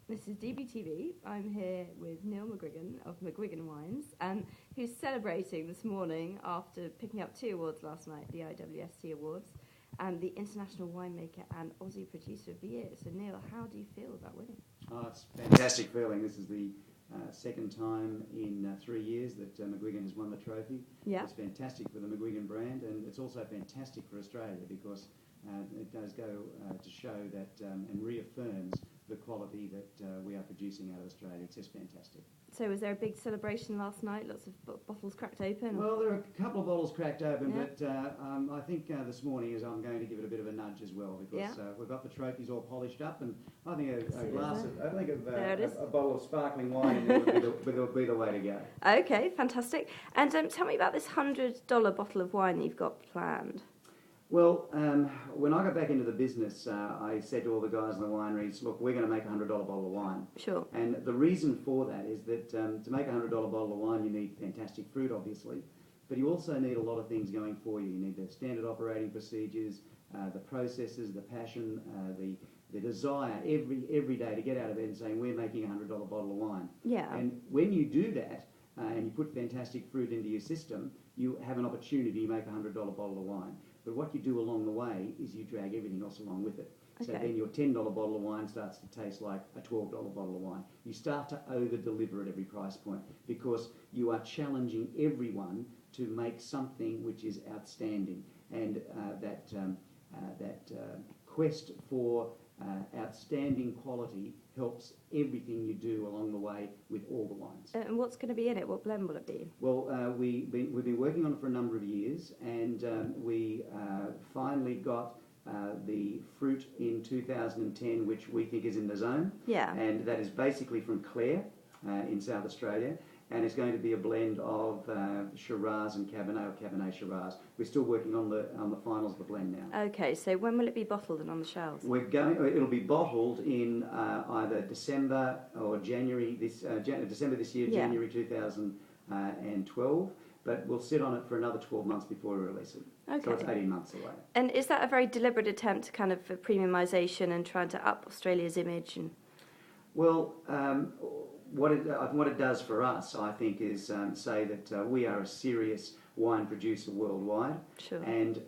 This is DBTV. I'm here with Neil McGuigan of McGuigan Wines, who's celebrating this morning after picking up 2 awards last night, the IWSC Awards, and the International Winemaker and Aussie Producer of the Year. So Neil, how do you feel about winning? Oh, it's a fantastic feeling. This is the second time in 3 years that McGuigan has won the trophy. Yeah. It's fantastic for the McGuigan brand, and it's also fantastic for Australia because it does go to show that and reaffirms the quality that we are producing out of Australia. It's just fantastic. So was there a big celebration last night? Lots of bottles cracked open? Well, there are a couple of bottles cracked open, yeah. but I think this morning I'm going to give it a bit of a nudge as well because we've got the trophies all polished up, and I think a bottle of sparkling wine in there would be the way to go. Okay, fantastic. And tell me about this $100 bottle of wine you've got planned. Well, when I got back into the business, I said to all the guys in the wineries, look, we're going to make a $100 bottle of wine. Sure. And the reason for that is that to make a $100 bottle of wine, you need fantastic fruit, obviously, but you also need a lot of things going for you. You need the standard operating procedures, the processes, the passion, the desire every day to get out of bed and saying, we're making a $100 bottle of wine. Yeah. And when you do that, and you put fantastic fruit into your system, you have an opportunity to make a $100 bottle of wine. But what you do along the way is you drag everything else along with it. Okay. So then your $10 bottle of wine starts to taste like a $12 bottle of wine. You start to over-deliver at every price point because you are challenging everyone to make something which is outstanding. And that quest for outstanding quality helps everything you do along the way with all the wines. And what's going to be in it? What blend will it be? Well, we've been working on it for a number of years, and we finally got the fruit in 2010, which we think is in the zone. Yeah. And that is basically from Clare in South Australia. And it's going to be a blend of Shiraz and Cabernet, or Cabernet Shiraz. We're still working on the finals of the blend now. Okay, so when will it be bottled and on the shelves? It'll be bottled in either December or January December this year, yeah. January 2012. But we'll sit on it for another 12 months before we release it. Okay. So it's 18 months away. And is that a very deliberate attempt, kind of for premiumisation and trying to up Australia's image? Well. What it does for us, I think, is say that we are a serious wine producer worldwide. Sure. And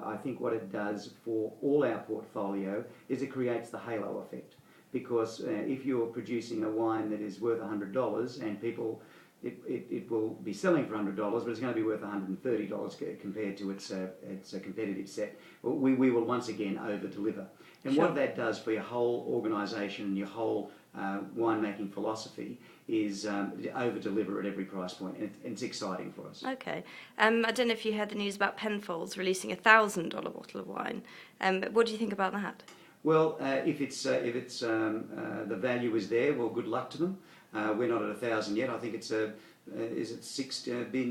I think what it does for all our portfolio is it creates the halo effect. Because if you're producing a wine that is worth $100 and people, it will be selling for $100, but it's going to be worth $130 compared to its competitive set. We will once again over-deliver. And sure. What that does for your whole organisation and your whole winemaking philosophy is over-deliver at every price point, and it's exciting for us. Okay. I don't know if you heard the news about Penfolds releasing a $1,000 bottle of wine. What do you think about that? Well, if the value is there, well, good luck to them. We're not at 1,000 yet. I think it's been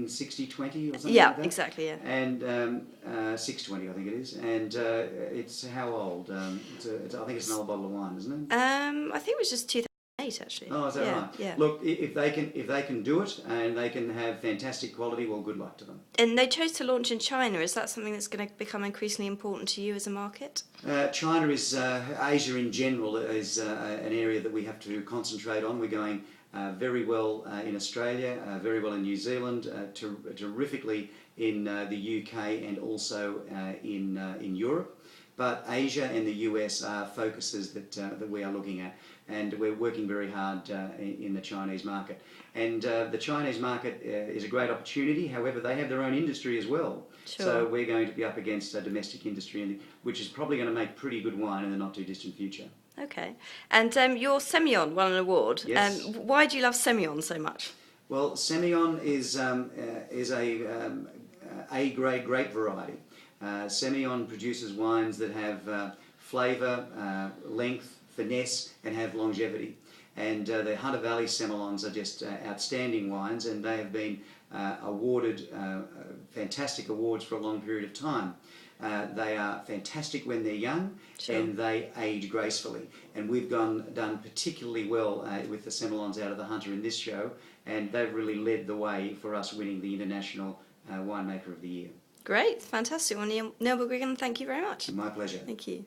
60-20 or something yeah, like that? Exactly, yeah. And 620, I think it is. And it's how old? I think it's an old bottle of wine, isn't it? I think it was just 2008, actually. Oh, is that yeah, right? Yeah. Look, if they can do it and they can have fantastic quality, well, good luck to them. And they chose to launch in China. Is that something that's going to become increasingly important to you as a market? China is Asia in general is an area that we have to concentrate on. We're going very well in Australia, very well in New Zealand, terrifically in the UK and also in Europe. But Asia and the US are focuses that we are looking at, and we're working very hard in the Chinese market. And the Chinese market is a great opportunity. However, they have their own industry as well. Sure. So we're going to be up against a domestic industry, which is probably going to make pretty good wine in the not too distant future. Okay. And your Semion won an award. Yes. Why do you love Semion so much? Well, Semion is a A-grade grape variety. Semion produces wines that have flavour, length, finesse, and have longevity. And the Hunter Valley Semillons are just outstanding wines, and they have been awarded fantastic awards for a long period of time. They are fantastic when they're young, sure. And they age gracefully. And we've done particularly well with the Semillons out of the Hunter in this show, and they've really led the way for us winning the International Winemaker of the Year. Great, fantastic. Well, Neil McGuigan, thank you very much. My pleasure. Thank you.